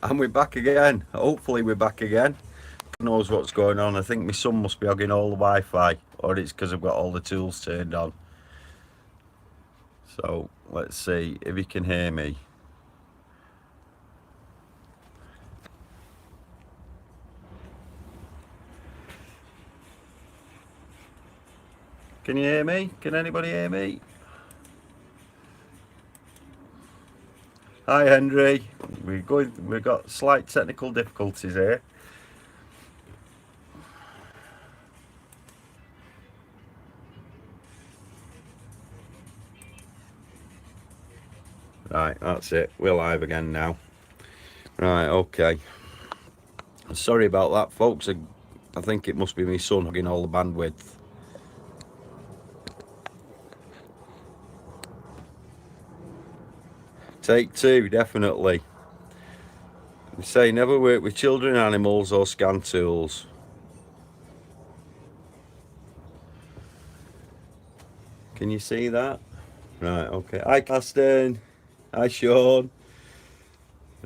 And we're back again. Hopefully we're back again. Who knows what's going on? I think my son must be hogging all the Wi-Fi, or it's because I've got all the tools turned on. So let's see if he can hear me. Can you hear me? Can anybody hear me? Hi Henry. We've got slight technical difficulties here. Right, that's it. We're live again now. Right, okay. Sorry about that, folks. I think it must be my son hogging all the bandwidth. Take two, definitely. We say never work with children, animals, or scan tools. Can you see that? Right, okay. Hi, Caston. Hi, Sean.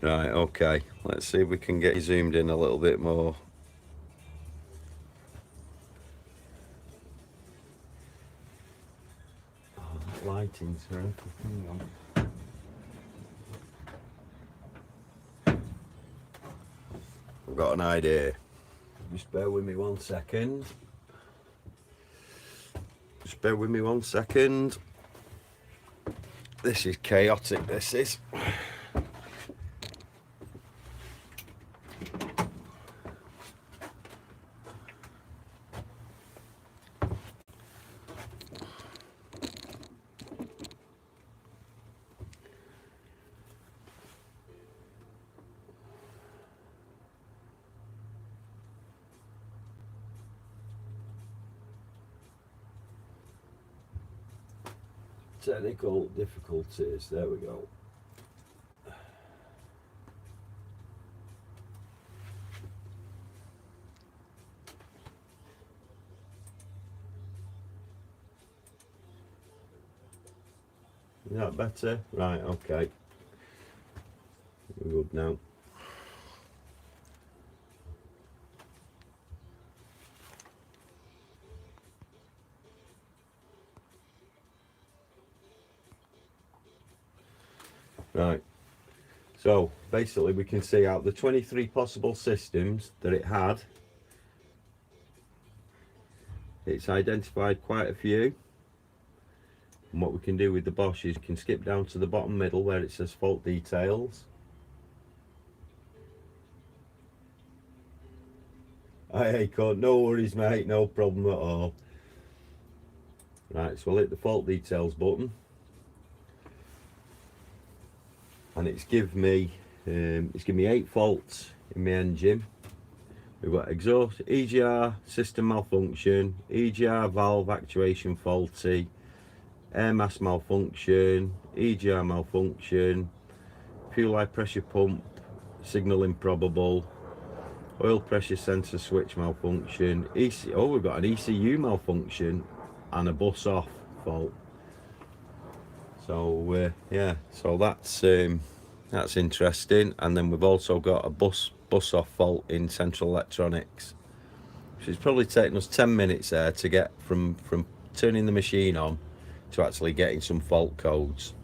Right, okay. Let's see if we can get you zoomed in a little bit more. Oh, that lighting's horrific. Hang on. I've got an idea. Just bear with me 1 second. Just bear with me 1 second. This is chaotic, this is. Technical difficulties, there we go. Is that better? Right, okay. We're good now. Right, so basically we can see out the 23 possible systems that it had, it's identified quite a few. And what we can do with the Bosch is we can skip down to the bottom middle where it says fault details. Hey, Acorn, no worries mate, no problem at all. Right, so we'll hit the fault details button. And it's given me 8 faults in my engine. We've got exhaust, EGR system malfunction, EGR valve actuation faulty, air mass malfunction, EGR malfunction, fuel high pressure pump signal improbable, oil pressure sensor switch malfunction, we've got an ECU malfunction and a bus off fault. So yeah, so that's interesting. And then we've also got a bus off fault in central electronics, which has probably taken us 10 minutes there to get from turning the machine on to actually getting some fault codes.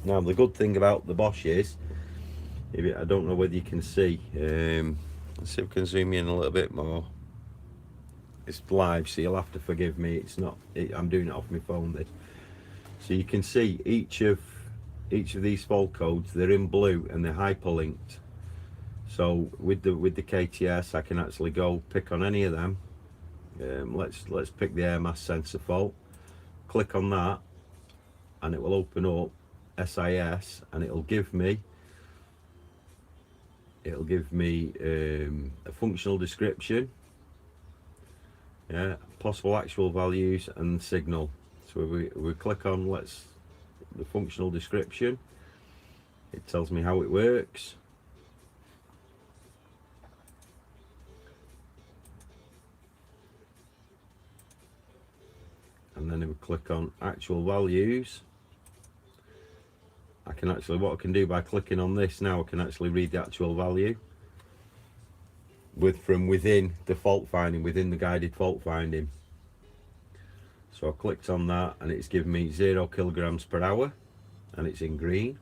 Now the good thing about the Bosch is, I don't know whether you can see, let's see if we can zoom in a little bit more. It's live, so you'll have to forgive me. It's not. I'm doing it off my phone. This, so you can see each of these fault codes. They're in blue and they're hyperlinked. So with the KTS, I can actually go pick on any of them. Let's pick the air mass sensor fault. Click on that, and it will open up SIS, and it'll give me a functional description, yeah, possible actual values and signal. So we click on the functional description, it tells me how it works. And then if we click on actual values, I can actually, what I can do by clicking on this now, I can actually read the actual value from within the fault finding, within the guided fault finding. So I clicked on that and it's given me 0 kilograms per hour and it's in green.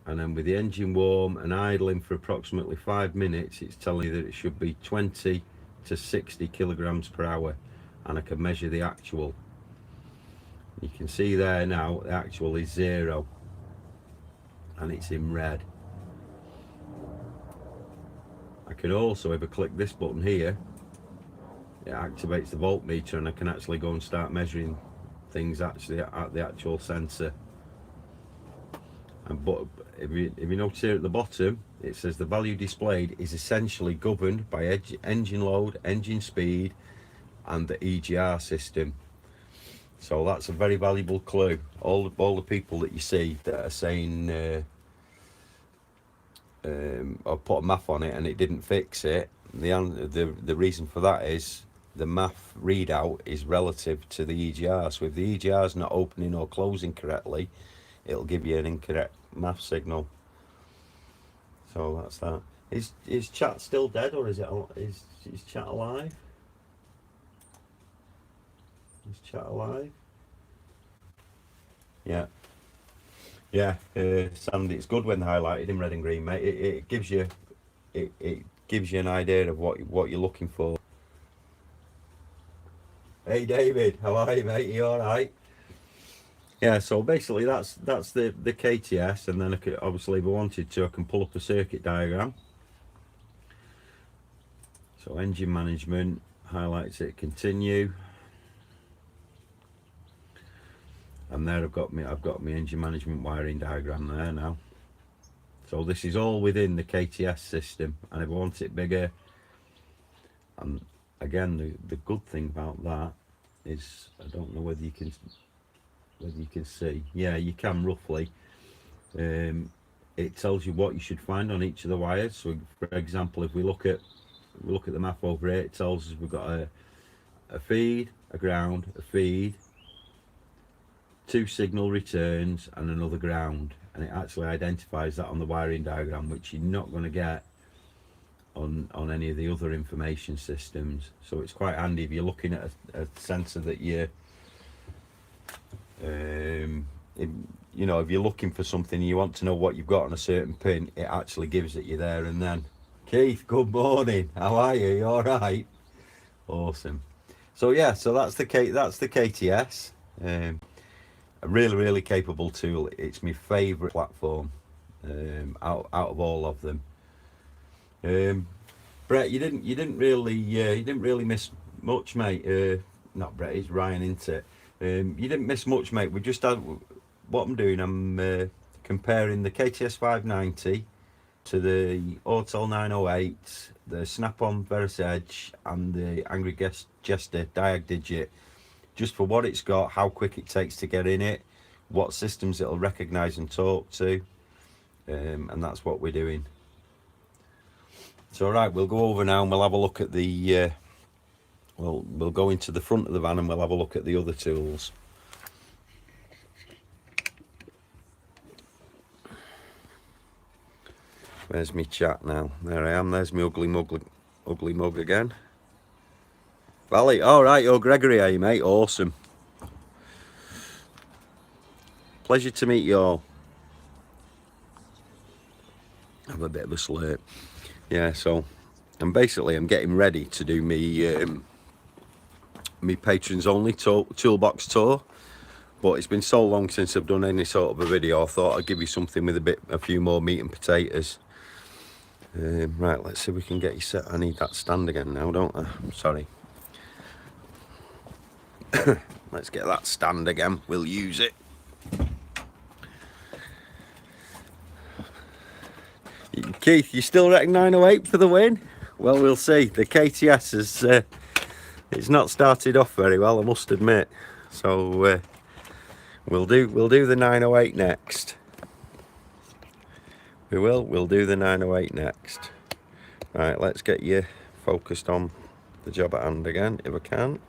And then with the engine warm and idling for approximately 5 minutes, it's telling you that it should be 20 to 60 kilograms per hour, and I can measure the actual. You can see there now the actual is 0 and it's in red. I can also, if I click this button here, it activates the voltmeter and I can actually go and start measuring things actually at the actual sensor. And but if you notice here at the bottom, it says the value displayed is essentially governed by engine load, engine speed and the EGR system. So that's a very valuable clue. All the people that you see that are saying I put a MAF on it and it didn't fix it, the reason for that is the MAF readout is relative to the EGR. So if the EGR is not opening or closing correctly, it'll give you an incorrect MAF signal. So that's that. Is chat still dead, or is chat alive? Is chat alive? Yeah. Yeah, Sandy, it's good when they're highlighted in red and green, mate. It gives you it gives you an idea of what you're looking for. Hey David, how are you, mate? You all right? Yeah, so basically that's the KTS, and then I could, obviously if I wanted to, I can pull up a circuit diagram. So engine management, highlights it, continue. And there I've got my engine management wiring diagram there now. So this is all within the KTS system, and if I want it bigger, and again the good thing about that is, I don't know whether you can see, yeah, you can roughly. It tells you what you should find on each of the wires. So for example, if we look at the map over here, it tells us we've got a feed, a ground, a feed, 2 signal returns and another ground, and it actually identifies that on the wiring diagram, which you're not going to get on any of the other information systems. So it's quite handy if you're looking at a sensor that you if you're looking for something and you want to know what you've got on a certain pin, it actually gives it you there and then. Keith, good morning, how are you? You all right? Awesome. So yeah, so that's the KTS. A really capable tool. It's my favourite platform out of all of them. Brett, you didn't really miss much, mate. Not Brett, it's Ryan, isn't it? You didn't miss much, mate. We just had, what I'm doing, I'm comparing the KTS 590 to the Autel 908, the Snap-on Verus Edge and the Angry Jester Diag digit, just for what it's got, how quick it takes to get in it, what systems it'll recognise and talk to, and that's what we're doing. So right, we'll go over now and we'll have a look at the we'll go into the front of the van and we'll have a look at the other tools. Where's me chat now? There I am. There's me ugly mug again. Valley, all right. Oh, Gregory, are you, mate? Awesome. Pleasure to meet you all. Have a bit of a slurp. Yeah, so I'm getting ready to do me patrons only toolbox tour, but it's been so long since I've done any sort of a video. I thought I'd give you something with a few more meat and potatoes. Right, let's see if we can get you set. I need that stand again now, don't I? Sorry. Let's get that stand again. We'll use it. Keith, you still reckon 908 for the win? Well, we'll see. The KTS has it's not started off very well, I must admit. So we'll do the 908 next. We'll do the 908 next. Right, let's get you focused on the job at hand again, if I can.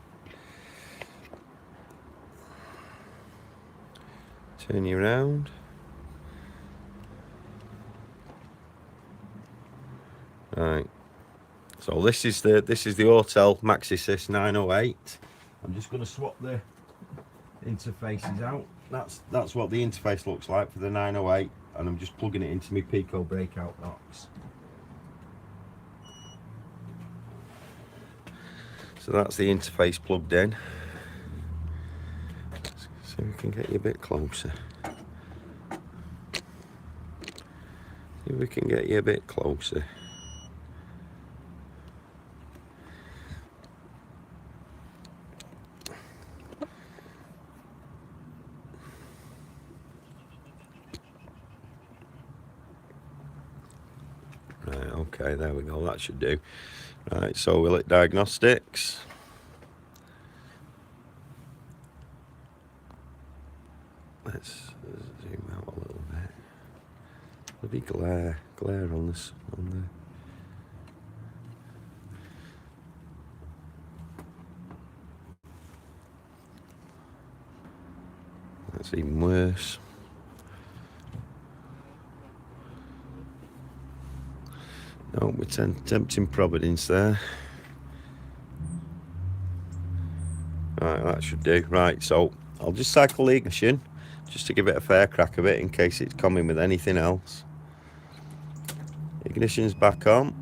Turn you around. Right. So this is the Autel MaxiSys 908. I'm just going to swap the interfaces out. That's what the interface looks like for the 908, and I'm just plugging it into my Pico breakout box. So that's the interface plugged in. So we can get you a bit closer. See if we can get you a bit closer. Right, okay, there we go, that should do. Right, so we'll hit Diagnostics. Let's zoom out a little bit. Bloody glare on this, on the... That's even worse. No, we're tempting Providence there. Right, that should do. Right, so I'll just cycle the ignition just to give it a fair crack of it in case it's coming with anything else. Ignition's back on.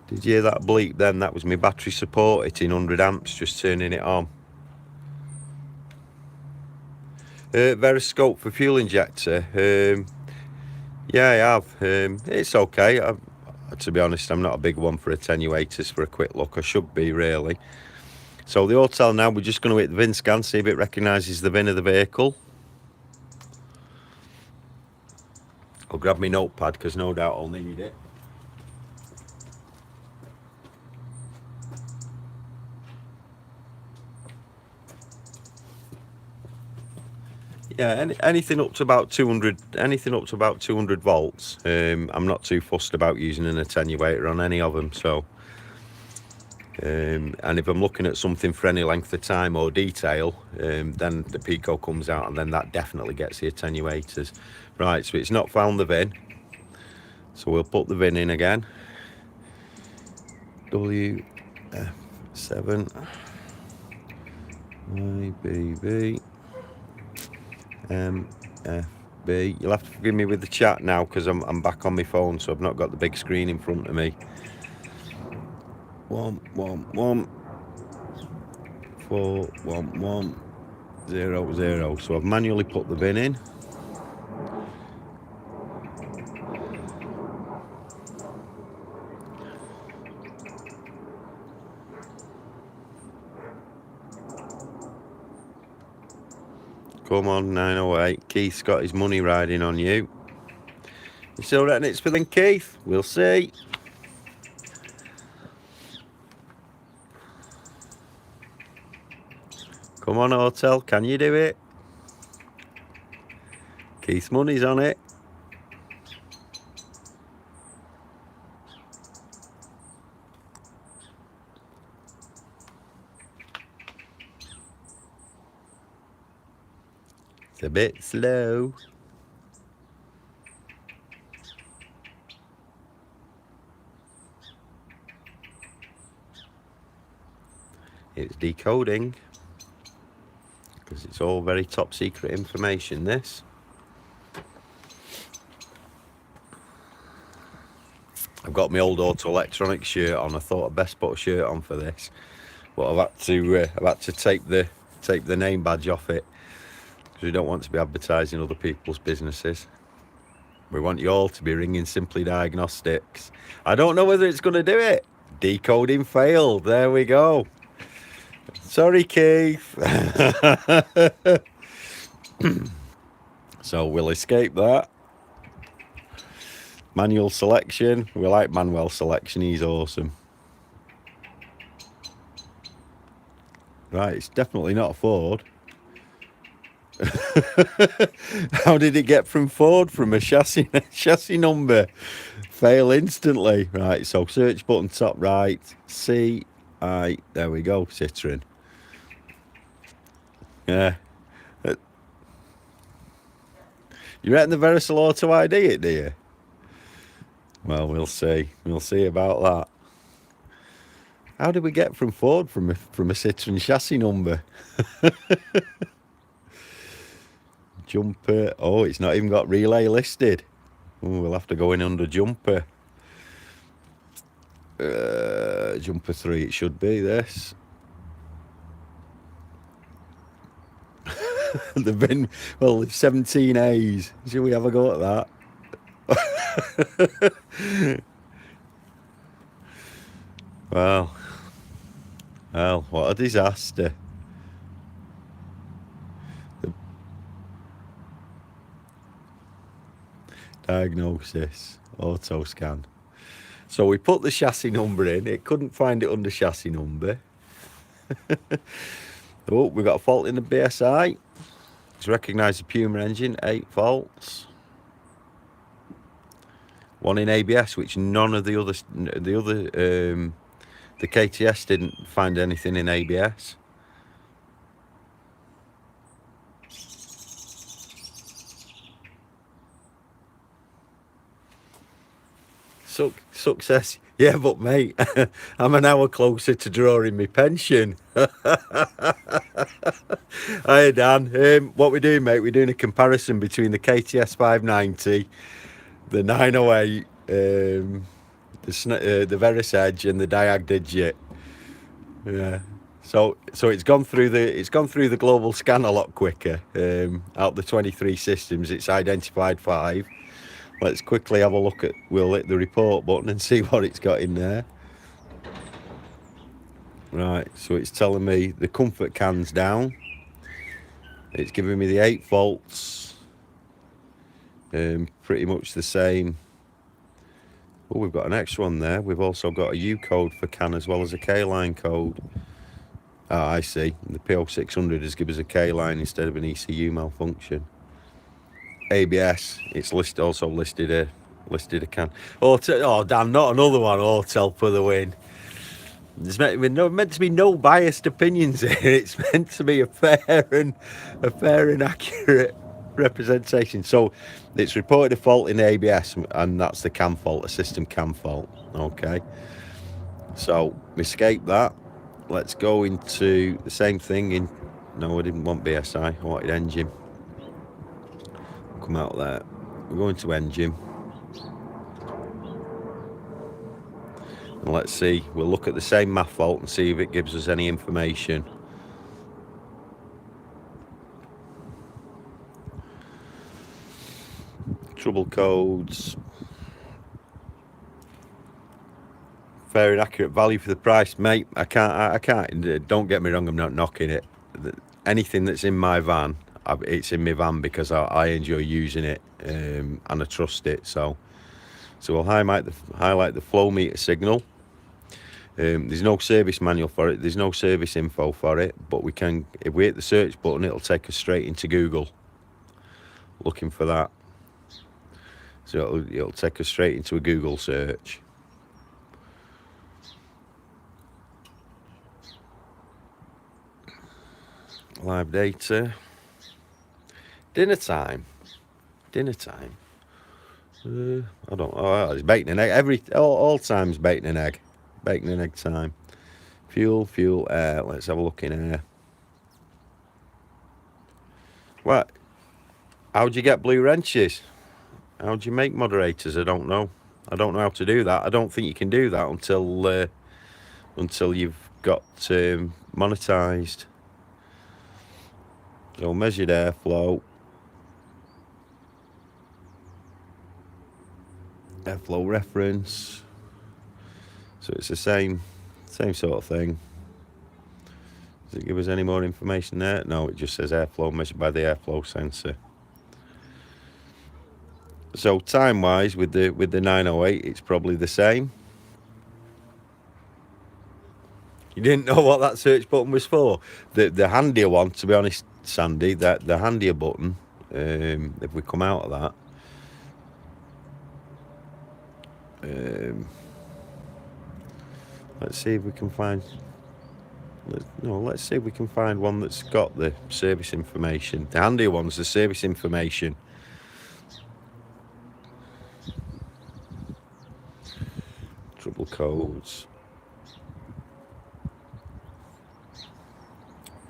Did you hear that bleep then? That was my battery support hitting 100 amps, just turning it on. Verus scope for fuel injector. Yeah, I have. It's okay. To be honest, I'm not a big one for attenuators for a quick look. I should be, really. So the Autel now, we're just going to hit the VIN scan, see if it recognises the VIN of the vehicle. I'll grab my notepad because no doubt I'll need it. Yeah, anything up to about 200, anything up to about 200 volts. I'm not too fussed about using an attenuator on any of them. So, and if I'm looking at something for any length of time or detail, then the Pico comes out, and then that definitely gets the attenuators. Right, so it's not found the VIN, so we'll put the VIN in again. WF7 YBB MFB. You'll have to forgive me with the chat now because I'm back on my phone, so I've not got the big screen in front of me. 111411000. So I've manually put the VIN in. Come on, 908. Keith's got his money riding on you. You still reckon it's for the Keith? We'll see. Come on, Autel, can you do it? Keith's money's on it. It's a bit slow. It's decoding because it's all very top secret information, this. I've got my old Auto Electronics shirt on. I thought I'd best put a shirt on for this, but I've had to tape the name badge off it because we don't want to be advertising other people's businesses. We want you all to be ringing Simply Diagnostics. I don't know whether it's going to do it. Decoding failed. There we go. Sorry, Keith. So we'll escape that. Manual selection. We like manual selection. He's awesome. Right, it's definitely not a Ford. How did it get from Ford from a chassis number? Fail instantly. Right, so search button top right. There we go, Citroen. Yeah. You reckon the Verus will auto ID it, do you? Well, we'll see. We'll see about that. How did we get from Ford from a Citroen chassis number? Jumper. Oh, it's not even got relay listed. Ooh, we'll have to go in under jumper. Jumper 3, it should be this. They've been, well, 17 A's. Shall we have a go at that? Well, what a disaster. The Diagnostics, auto scan. So we put the chassis number in. It couldn't find it under chassis number. Oh, we've got a fault in the BSI. It's recognised the Puma engine, 8 faults. One in ABS, which none of the KTS didn't find anything in ABS. Success. Yeah, but mate, I'm an hour closer to drawing my pension. Hi Dan, what we're doing, mate, we're doing a comparison between the KTS 590, the 908, the Verus Edge and the Diag Digit. Yeah. So it's gone through the global scan a lot quicker. Out the 23 systems, it's identified 5. Let's quickly have a look at. We'll hit the report button and see what it's got in there. Right. So it's telling me the comfort can's down. It's giving me the 8 faults. Pretty much the same. Oh, we've got an extra one there. We've also got a U code for can as well as a K line code. Ah, I see. The PO600 has given us a K line instead of an ECU malfunction. ABS, it's also listed a can. Autel, oh damn, not another one. Autel for the win. There's meant to be no biased opinions here. It's meant to be a fair and accurate representation. So it's reported a fault in ABS, and that's the cam fault, a system cam fault. Okay. So escape that. Let's go into the same thing in. No, I didn't want BSI. I wanted engine. Come out there. We're going to engine. And let's see. We'll look at the same math fault and see if it gives us any information. Trouble codes. Fair and accurate value for the price, mate. I can't. Don't get me wrong. I'm not knocking it. Anything that's in my van, it's in my van because I enjoy using it and I trust it. So we'll highlight the flow meter signal. There's no service manual for it. There's no service info for it. But we can, if we hit the search button, it'll take us straight into Google. Looking for that. So it'll take us straight into a Google search. Live data. Dinner time. I don't. Oh, it's bacon and egg. All times bacon and egg. Bacon and egg time. Fuel, air. Let's have a look in air. What? How'd you get blue wrenches? How'd you make moderators? I don't know. I don't know how to do that. I don't think you can do that until you've got monetized. So measured airflow. Airflow reference. So it's the same sort of thing. Does it give us any more information there? No, it just says airflow measured by the airflow sensor. So time wise with the 908, it's probably the same. You didn't know what that search button was for? The handier one, to be honest, Sandy, that the handier button, if we come out of that, let's see if we can find. Let's see if we can find one that's got the service information. The handy one's the service information. Trouble codes.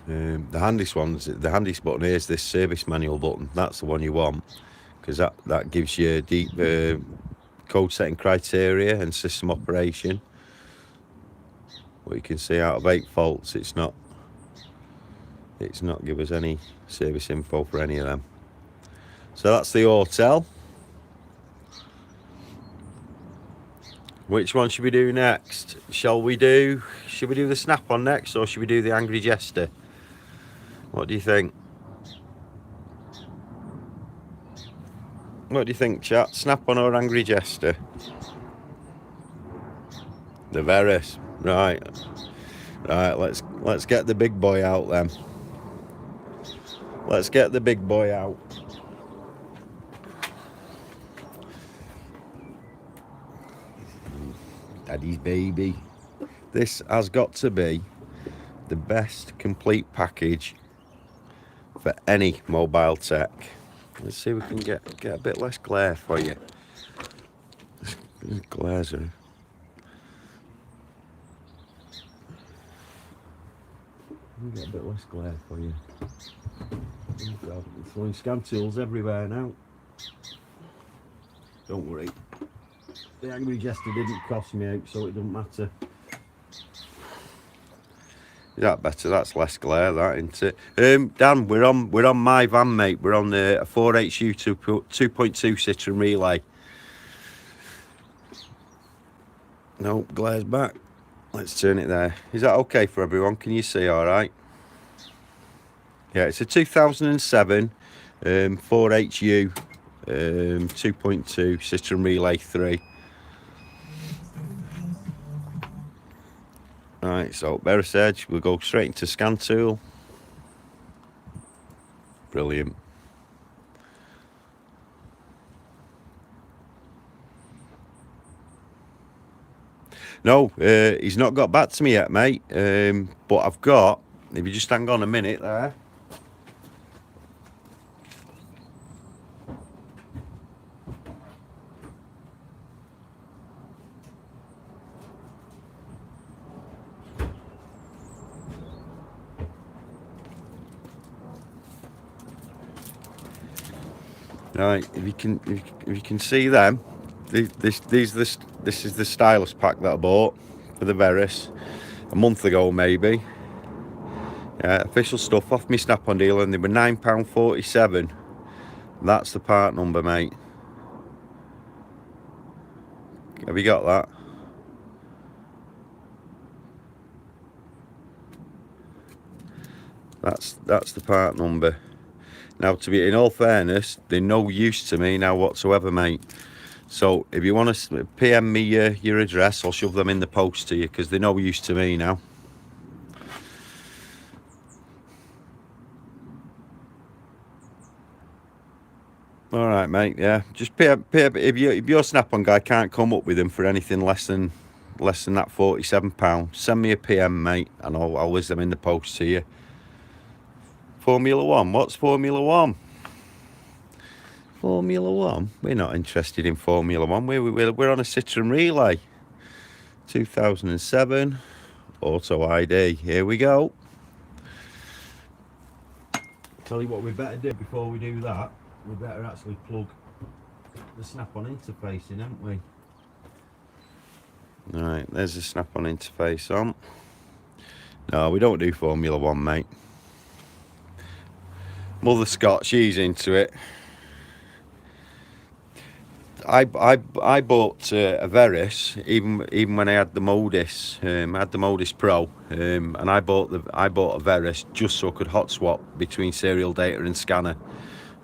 The handiest button is this service manual button. That's the one you want, because that gives you deep code setting criteria and system operation. But you can see out of 8 faults, it's not give us any service info for any of them. So that's the Autel. Which one should we do next? Should we do the Snap-on next, or should we do the Angry Jester? What do you think? What do you think, chat? Snap-on or Angry Jester? The Verus. Right. Let's get the big boy out then. Let's get the big boy out. Daddy's baby. This has got to be the best complete package for any mobile tech. Let's see if we can get a bit less glare for you. Glares are... Get a bit less glare for you. We're throwing scan tools everywhere now. Don't worry. The Angry Jester didn't cross me out, so it doesn't matter. Is that better? That's less glare, that, isn't it? Dan, we're on my van, mate. We're on a 4HU 2.2 Citroen relay. No, glare's back. Let's turn it there. Is that okay for everyone? Can you see all right? Yeah, it's a 2007 4HU 2.2 Citroen Relay 3. Right, so Verus Edge, we'll go straight into scan tool. Brilliant. No, he's not got back to me yet, mate. But I've got, if you just hang on a minute there. Right, if you can see them, this is the stylus pack that I bought for the Verus a month ago, maybe. Yeah, official stuff off my Snap-on deal, and they were £9.47. That's the part number, mate. Have you got that? That's the part number. Now, to be in all fairness, they're no use to me now whatsoever, mate. So if you want to PM me your address, I'll shove them in the post to you, because they're no use to me now. All right, mate. Yeah, just pay if your Snap-on guy can't come up with them for anything less than that £47, send me a PM, mate, and I'll whiz them in the post to you. Formula One. What's Formula One? Formula One? We're not interested in Formula One. We're on a Citroen Relay. 2007 Auto ID. Here we go. Tell you what we better do before we do that. We better actually plug the Snap-on interface in, haven't we? Right, there's the Snap-on interface on. No, we don't do Formula One, mate. Mother Scott, she's into it. I bought a Verus even when I had the Modis. I had the Modis Pro, and I bought a Verus just so I could hot swap between serial data and scanner.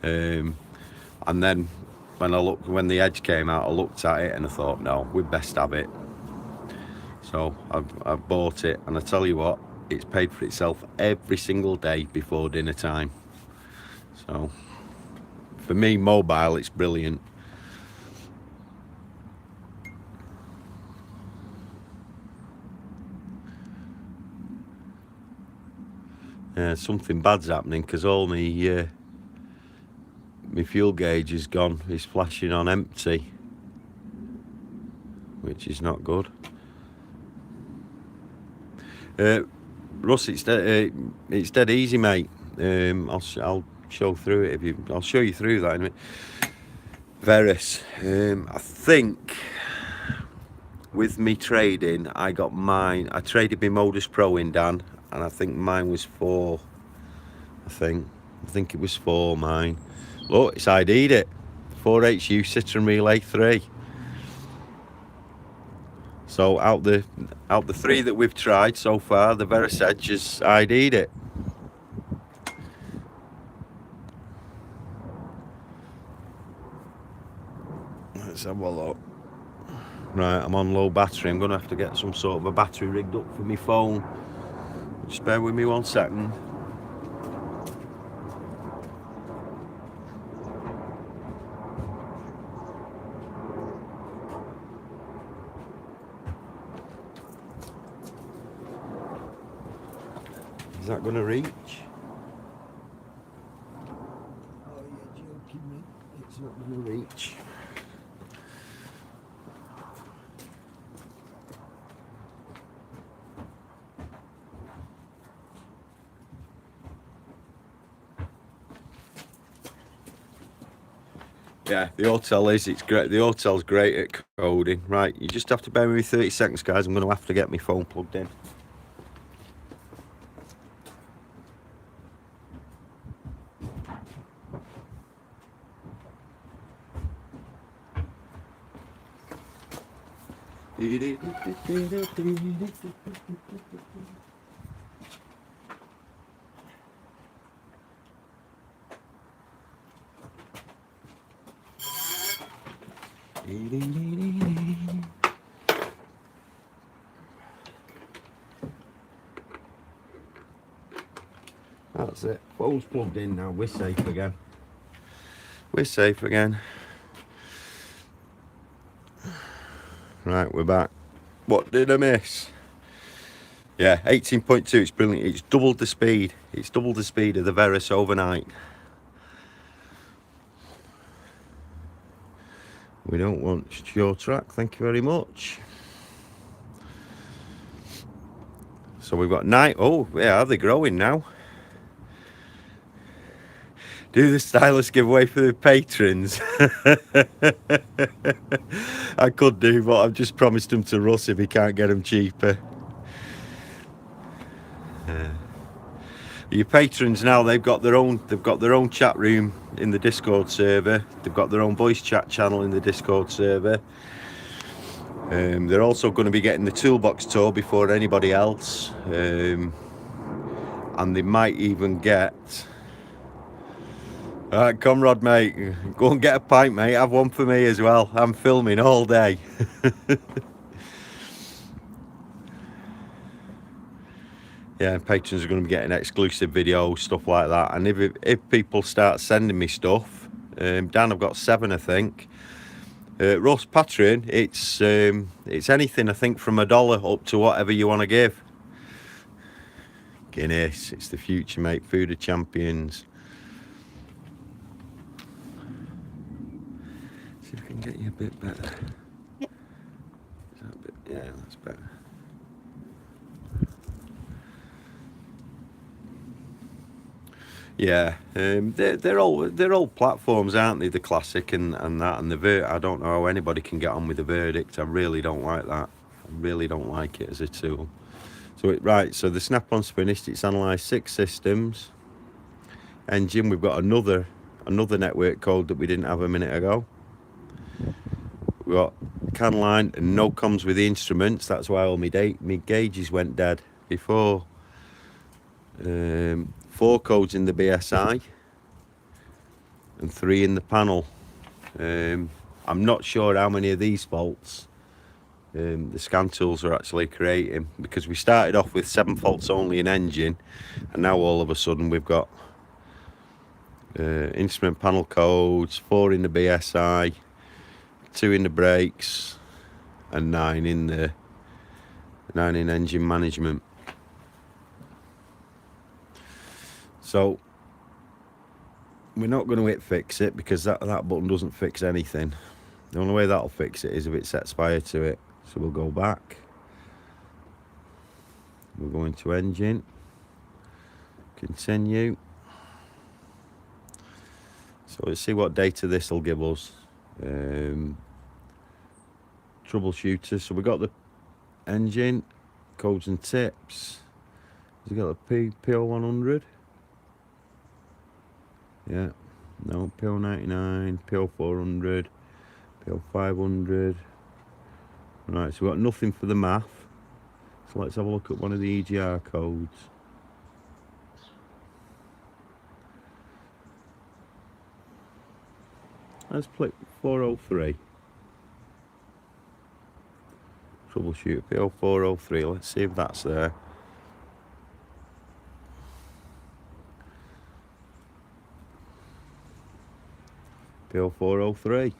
And then when the Edge came out, I looked at it and I thought, no, we'd best have it. So I bought it, and I tell you what, it's paid for itself every single day before dinner time. So for me, mobile, it's brilliant. something bad's happening, because all my fuel gauge is gone. It's flashing on empty, which is not good. Russ, it's dead easy, mate. I'll show through it I'll show you through that in a minute. Verus, I think with me trading, I traded my Modus Pro in, Dan, and I think mine was 4. I think it was 4, mine. Look, it's ID'd it. 4HU Citroen Relay 3. So out the 3 that we've tried so far, the Verus Edge has ID'd it. Let's have a look. Right, I'm on low battery. I'm going to have to get some sort of a battery rigged up for my phone. Just bear with me 1 second. Is that going to reach? Oh, you're joking me. It's not going to reach. Yeah, the Autel it's great. The Autel's great at coding. Right, you just have to bear with me 30 seconds, guys. I'm going to have to get my phone plugged in. That's it. Phone's plugged in now. We're safe again. We're safe again. Right, we're back. What did I miss? Yeah, 18.2. It's brilliant. It's doubled the speed. It's doubled the speed of the Verus overnight. We don't want short track. Thank you very much. So we've got 9. Oh, yeah, are they growing now? Do the stylus giveaway for the patrons. I could do, but I've just promised them to Russ if he can't get them cheaper. Your patrons now, they've got their own chat room in the Discord server. They've got their own voice chat channel in the Discord server. They're also going to be getting the toolbox tour before anybody else, and they might even get. Alright, comrade, mate, go and get a pint, mate. Have one for me as well. I'm filming all day. Yeah, patrons are going to be getting exclusive videos, stuff like that. And if people start sending me stuff, Dan, I've got 7, I think. Ross Patreon, it's anything, I think, from $1 up to whatever you want to give. Guinness, it's the future, mate. Food of champions. See if I can get you a bit better. Is that a bit? Yeah, that's better. Yeah, they're all platforms, aren't they? The Classic and that, and the I don't know how anybody can get on with the Verdict. I really don't like that. I really don't like it as a tool. So so the Snap-on's finished. It's analysed 6 systems. Engine, we've got another network code that we didn't have a minute ago. We've got CAN line and no comms with the instruments. That's why all my gauges went dead before. 4 codes in the BSI and 3 in the panel. I'm not sure how many of these faults the scan tools are actually creating, because we started off with 7 faults only in engine, and now all of a sudden we've got instrument panel codes, 4 in the BSI, 2 in the brakes, and 9 in engine management. So we're not going to hit fix it, because that button doesn't fix anything. The only way that'll fix it is if it sets fire to it. So we'll go back. We'll go into engine. Continue. So let's see what data this will give us. Troubleshooter. So we got the engine, codes and tips. Has it got the PO100? Yeah. No, PO99, PO400, PO500. Right, so we've got nothing for the math. So let's have a look at one of the EGR codes. Let's click 403. Troubleshoot PO403. Let's see if that's there. PO403.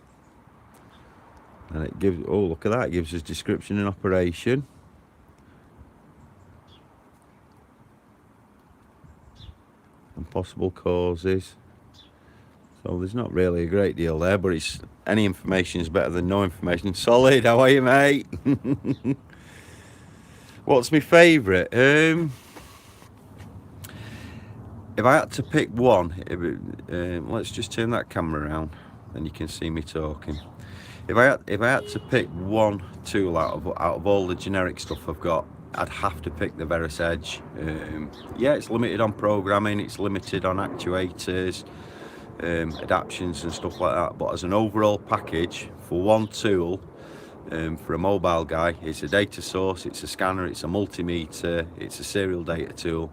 And it gives, oh look at that, it gives us description and operation. And possible causes. So there's not really a great deal there, but it's any information is better than no information. Solid, how are you, mate? What's my favourite? If I had to pick one, let's just turn that camera around, then you can see me talking. If I had to pick one tool out of all the generic stuff I've got, I'd have to pick the Verus Edge. Yeah, it's limited on programming, it's limited on actuators, adaptions and stuff like that, but as an overall package for one tool, for a mobile guy, it's a data source, it's a scanner, it's a multimeter, it's a serial data tool.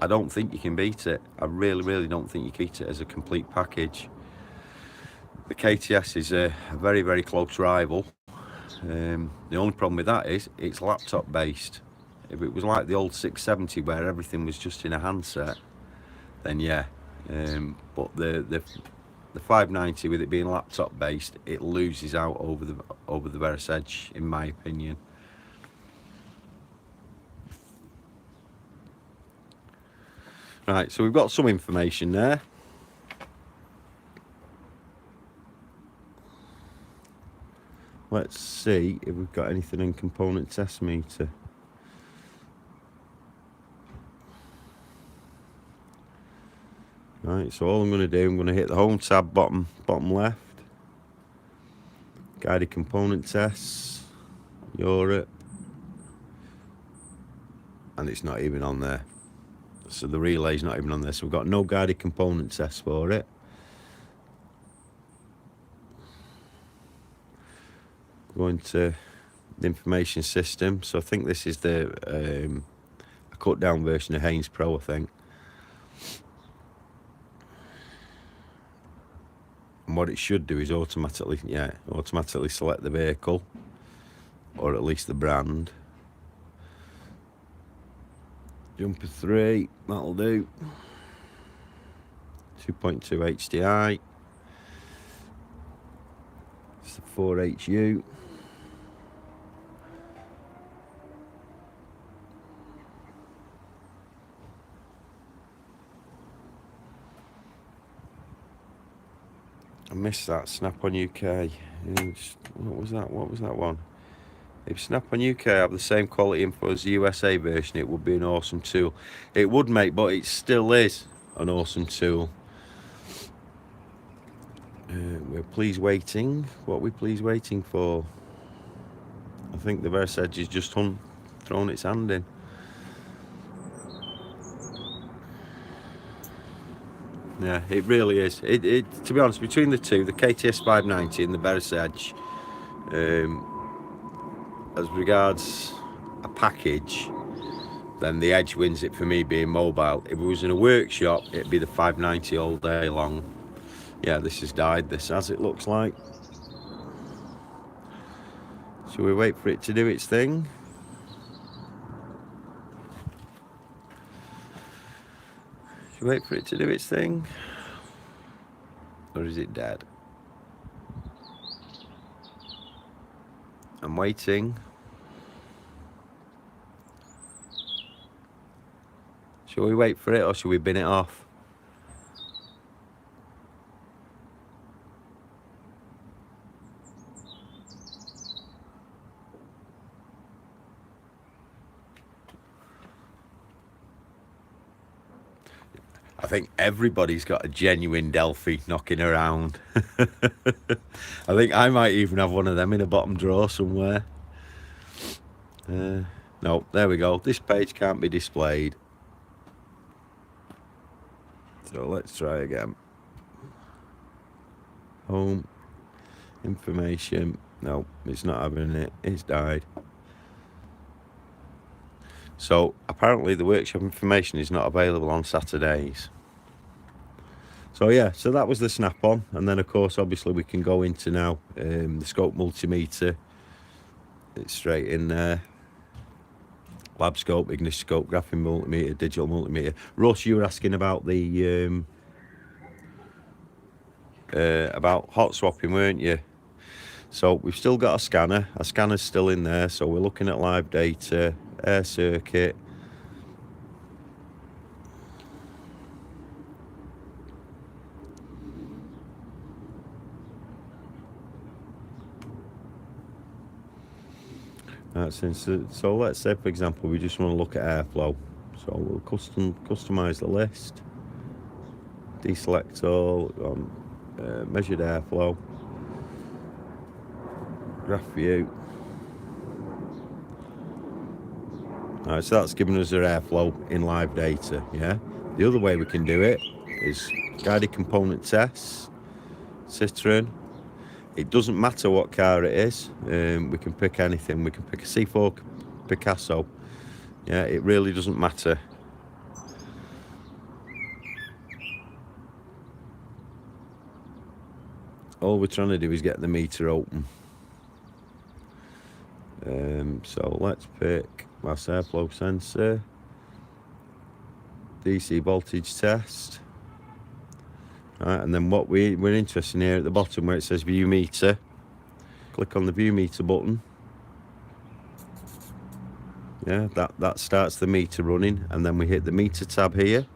I don't think you can beat it. I really don't think you can beat it as a complete package. The KTS is a very close rival. The only problem with that is it's laptop based. If it was like the old 670 where everything was just in a handset, then yeah. But the 590, with it being laptop based, it loses out over the Verus Edge, in my opinion. Right, so we've got some information there. Let's see if we've got anything in component test meter. Right, so all I'm going to do, I'm going to hit the home tab bottom left. Guided component tests, Europe. And it's not even on there. So the relay's not even on there. So we've got no guided component tests for it. Going to the information system. So I think this is the a cut down version of Haynes Pro, I think. And what it should do is automatically select the vehicle, or at least the brand. Jumper 3, that'll do. 2.2 HDI. It's the 4HU. I missed that Snap on UK. What was that one? If Snap on UK have the same quality info as the USA version, it would be an awesome tool. It would, mate, but it still is an awesome tool. We're please waiting. What are we please waiting for? I think the Verus Edge has just thrown its hand in. Yeah, it really is. It to be honest, between the two, the KTS 590 and the Verus Edge, as regards a package, then the Edge wins it for me, being mobile. If it was in a workshop, it'd be the 590 all day long. Yeah, this has died, this, as it looks like. Shall we wait for it to do its thing? Should we wait for it to do its thing? Or is it dead? I'm waiting. Shall we wait for it or shall we bin it off? I think everybody's got a genuine Delphi knocking around. I think I might even have one of them in a bottom drawer somewhere. No, there we go. This page can't be displayed. So let's try again. Home, information. No, it's not having it. It's died. So apparently the workshop information is not available on Saturdays. So yeah, so that was the snap-on, and then of course obviously we can go into now the scope multimeter. It's straight in there. Lab scope, Igniscope, graphing multimeter, digital multimeter. Russ, you were asking about the about hot swapping, weren't you? So we've still got a scanner. Our scanner's still in there, so we're looking at live data, air circuit. So let's say, for example, we just want to look at airflow. So we'll customize the list, deselect all, measured airflow, graph view. Alright, so that's giving us our airflow in live data. Yeah. The other way we can do it is guided component tests, Citroen. It doesn't matter what car it is. We can pick anything. We can pick a C4 Picasso. Yeah, it really doesn't matter. All we're trying to do is get the meter open. So let's pick mass airflow sensor, DC voltage test. Right, and then what we're interested in here at the bottom where it says view meter, click on the view meter button. Yeah, that starts the meter running, and then we hit the meter tab here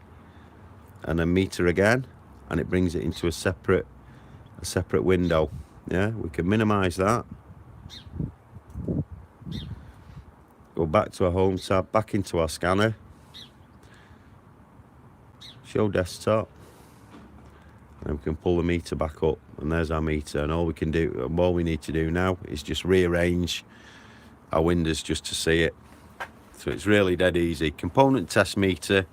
and then meter again, and it brings it into a separate window. Yeah, we can minimize that, go back to our home tab, back into our scanner, show desktop, and we can pull the meter back up, and there's our meter. And all we need to do now is just rearrange our windows just to see it. So it's really dead easy. Component test meter.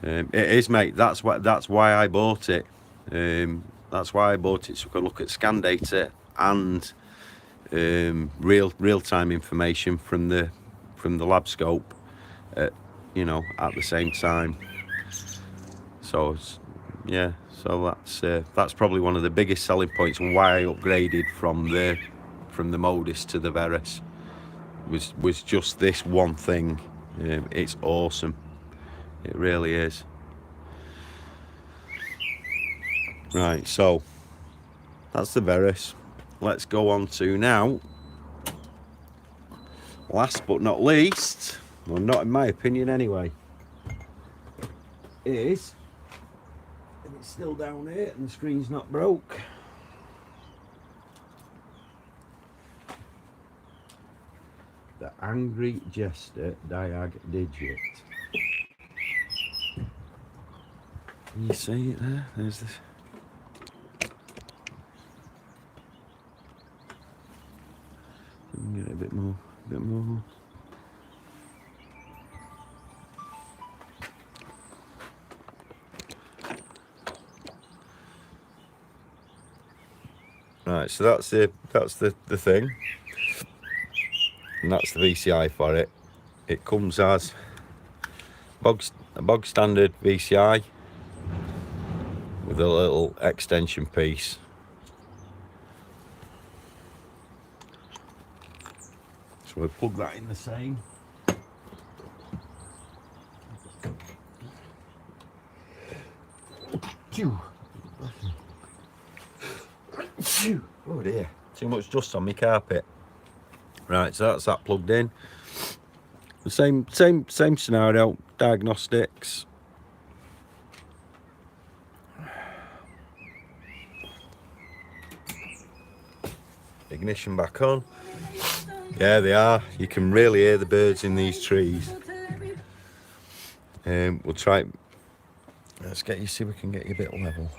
It is, mate. That's why I bought it. That's why I bought it, so I can look at scan data and real-time information from the lab scope at the same time. So yeah, so that's probably one of the biggest selling points, and why I upgraded from the Modus to the Verus was just this one thing. It's awesome, it really is. Right, so that's the Verus. Let's go on to now, last but not least, well, not in my opinion anyway, is, and it's still down here and the screen's not broke, the Angry Jester Diag digit. Can you see it there? There's this. Get it a bit more. Right, so that's the thing, and that's the VCI for it. It comes as a bog standard VCI with a little extension piece. So we'll plug that in the same. Oh dear, too much dust on my carpet. Right, so that's that plugged in. The same scenario. Diagnostics. Ignition back on. Yeah, they are. You can really hear the birds in these trees. We'll try. Let's get you. See if we can get you a bit level.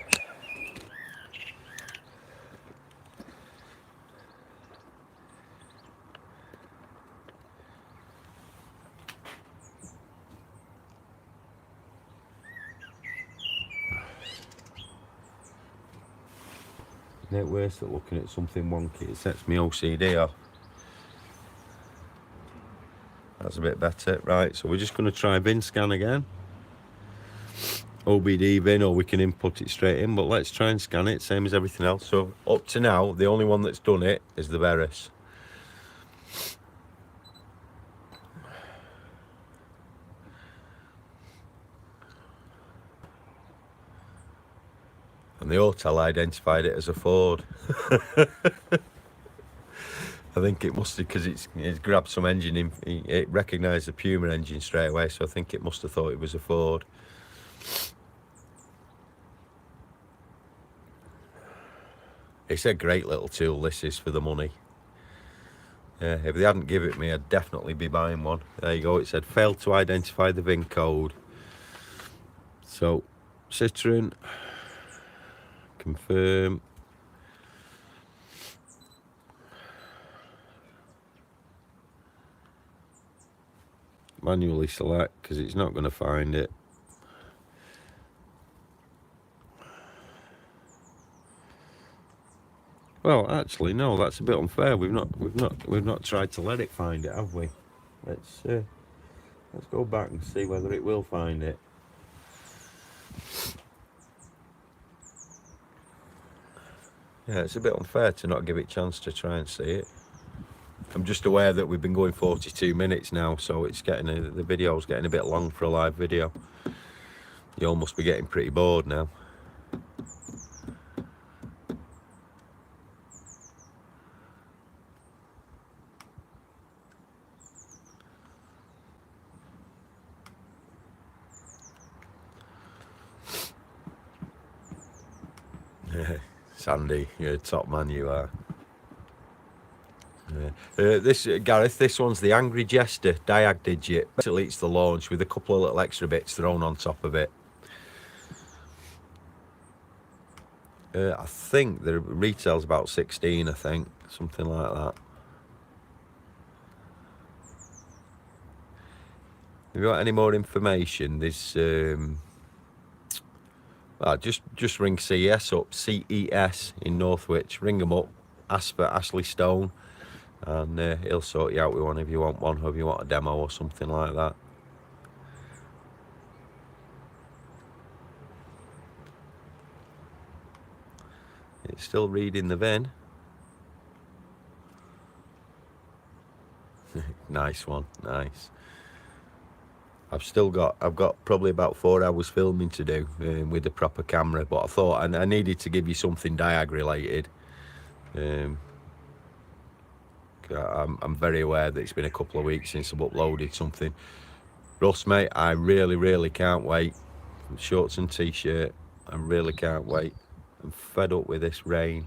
Isn't it worse than looking at something wonky? It sets me OCD off. That's a bit better. Right, so we're just going to try bin scan again. OBD bin, or we can input it straight in, but let's try and scan it, same as everything else. So up to now, the only one that's done it is the Verus. And the Autel identified it as a Ford. I think it must have, because it's grabbed some engine in, it recognised the Puma engine straight away, so I think it must have thought it was a Ford. It's a great little tool, this is, for the money. Yeah, if they hadn't given it me, I'd definitely be buying one. There you go, it said failed to identify the VIN code. So, Citroen, confirm. Manually select, because it's not going to find it. Well, actually, no, that's a bit unfair. We've not tried to let it find it, have we? Let's go back and see whether it will find it. Yeah, it's a bit unfair to not give it a chance to try and see it. I'm just aware that we've been going 42 minutes now, so it's getting the video's getting a bit long for a live video. You all must be getting pretty bored now. Sandy, you're a top man, you are. This Gareth, this one's the Angry Jester Diag digit. Basically, it's the launch with a couple of little extra bits thrown on top of it. I think the retail's about 16, I think, something like that. If you want any more information, there's just ring CES up, CES in Northwich. Ring them up, ask for Ashley Stone, and he'll sort you out with one if you want one, or if you want a demo or something like that. It's still reading the VIN. Nice one, nice. I've got probably about 4 hours filming to do with the proper camera, but I thought I needed to give you something Diag related. I'm very aware that it's been a couple of weeks since I've uploaded something. Russ, mate, I really can't wait. Shorts and t-shirt, I really can't wait. I'm fed up with this rain.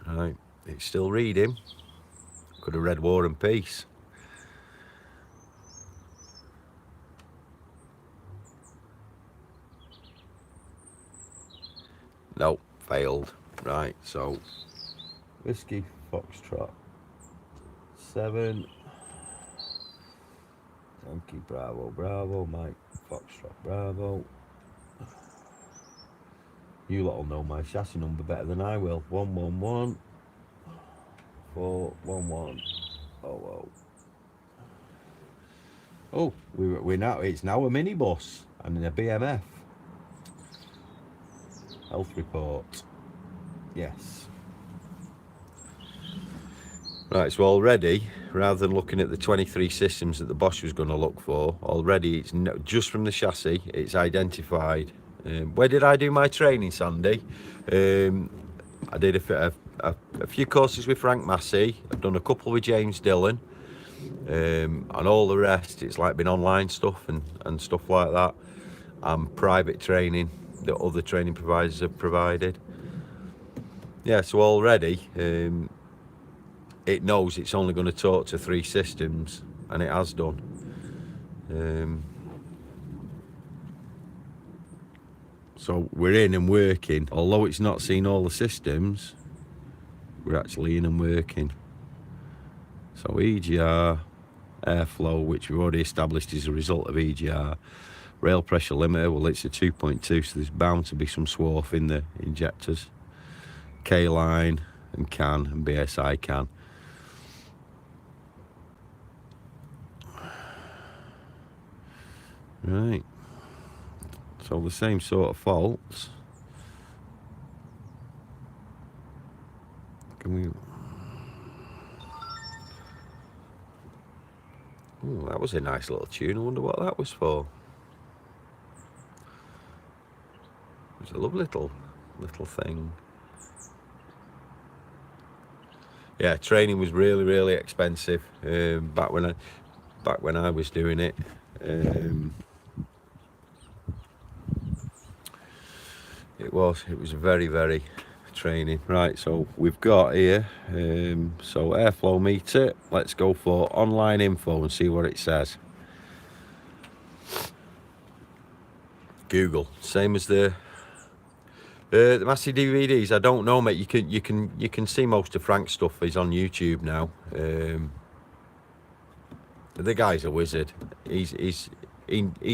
Right, it's still reading. Could have read War and Peace. Nope, failed. Right, so Whiskey Foxtrot 7 Yankee Bravo Bravo Mike Foxtrot Bravo. You lot will know my chassis number better than I will. 111 411 00. Oh, we're now, it's now a minibus and a BMF. Health report. Yes. Right, so already, rather than looking at the 23 systems that the Bosch was going to look for, already it's just from the chassis, it's identified. Where did I do my training, Sandy? I did a a few courses with Frank Massey. I've done a couple with James Dillon, and all the rest it's like been online stuff and stuff like that, and private training that other training providers have provided. Yeah, so already it knows it's only going to talk to 3 systems, and it has done. So we're in and working. Although it's not seen all the systems, we're actually in and working. So EGR, airflow, which we've already established is a result of EGR. Rail pressure limiter, well, it's a 2.2, so there's bound to be some swarf in the injectors. K-line and CAN and BSI CAN. Right. So the same sort of faults. Can we... Ooh, that was a nice little tune. I wonder what that was for. It was a lovely little thing. Yeah, training was really expensive back when I was doing it. It was very training. Right, so we've got here so airflow meter. Let's go for online info and see what it says. Google, same as the Massey DVDs. I don't know, mate. You can see most of Frank's stuff is on YouTube now. The guy's a wizard. He's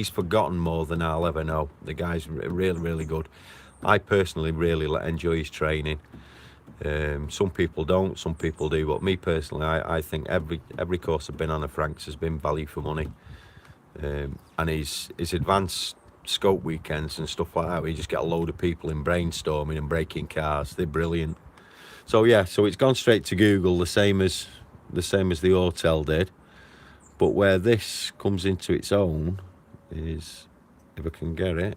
forgotten more than I'll ever know. The guy's really good. I personally really enjoy his training. Some people don't, some people do, but me personally, I think every course I've been on of Frank's has been value for money. And his advanced scope weekends and stuff like that, where you just get a load of people in brainstorming and breaking cars. They're brilliant. So yeah, so it's gone straight to Google, the same as the Autel did. But where this comes into its own is, if I can get it.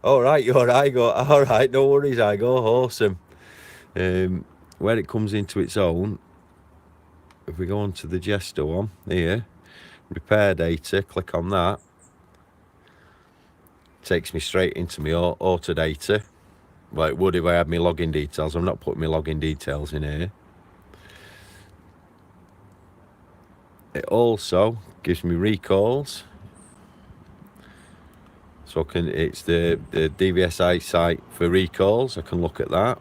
All right, you're right, go. All right, no worries, I go. Awesome. Where it comes into its own, if we go on to the Jester one here, repair data, click on that. Takes me straight into my auto data. Well, it would if I had my login details. I'm not putting my login details in here. It also gives me recalls. So it's the DVSI site for recalls. I can look at that.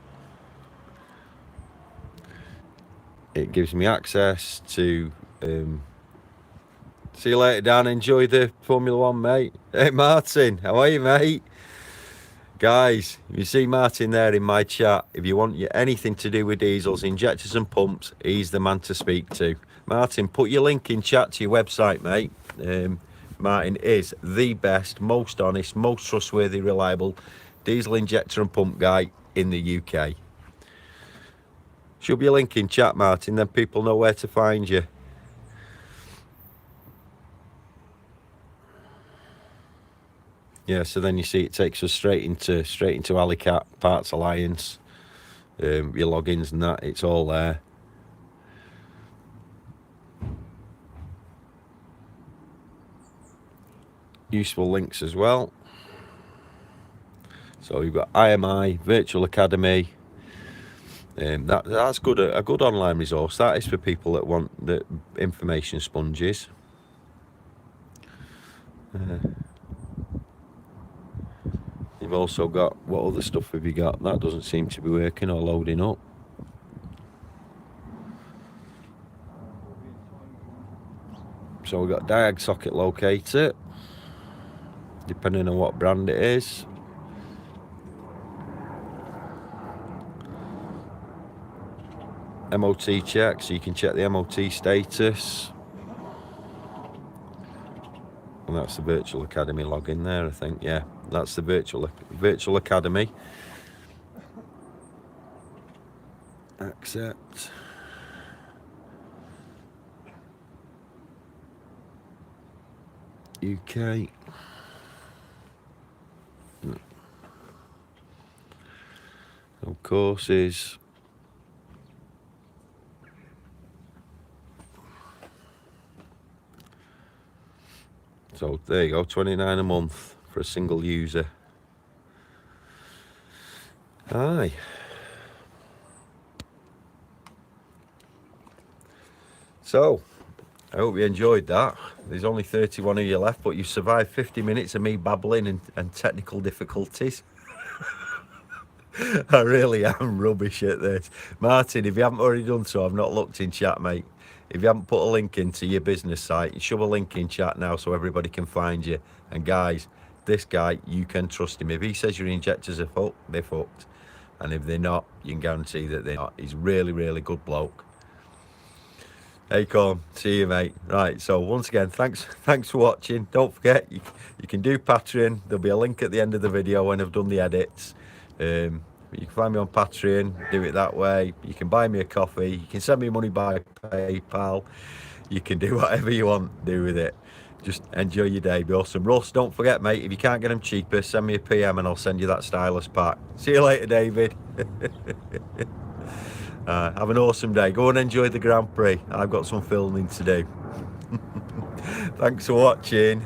It gives me access to see you later, Dan. Enjoy the Formula One, mate. Hey, Martin, how are you, mate? Guys, you see Martin there in my chat. If you want anything to do with diesels, injectors and pumps, he's the man to speak to. Martin, put your link in chat to your website, mate. Martin is the best, most honest, most trustworthy, reliable diesel injector and pump guy in the UK. Should be a link in chat, Martin, then people know where to find you. Yeah, so then you see it takes us straight into Alicat Parts Alliance, your logins and that, it's all there. Useful links as well. So you've got IMI, Virtual Academy. That's good. A good online resource. That is for people that want the information sponges. You've also got, what other stuff have you got? That doesn't seem to be working or loading up. So we've got Diag socket locator, depending on what brand it is. MOT check, so you can check the MOT status. And that's the Virtual Academy login there, I think. Yeah, that's the Virtual Academy. Accept. UK. courses. So there you go, 29 a month for a single user. Aye. So, I hope you enjoyed that. There's only 31 of you left, but you survived 50 minutes of me babbling and technical difficulties. I really am rubbish at this. Martin, if you haven't already done so, I've not looked in chat, mate. If you haven't put a link into your business site, shove a link in chat now so everybody can find you. And guys, this guy, you can trust him. If he says your injectors are fucked, they're fucked. And if they're not, you can guarantee that they're not. He's really, really good bloke. Hey, Colin, see you, mate. Right, so once again, thanks for watching. Don't forget, you can do Patreon. There'll be a link at the end of the video when I've done the edits. You can find me on Patreon, do it that way. You can buy me a coffee. You can send me money by PayPal. You can do whatever you want, do with it. Just enjoy your day, be awesome. Russ, don't forget, mate, if you can't get them cheaper, send me a PM and I'll send you that stylus pack. See you later, David. Have an awesome day. Go and enjoy the Grand Prix. I've got some filming to do. Thanks for watching.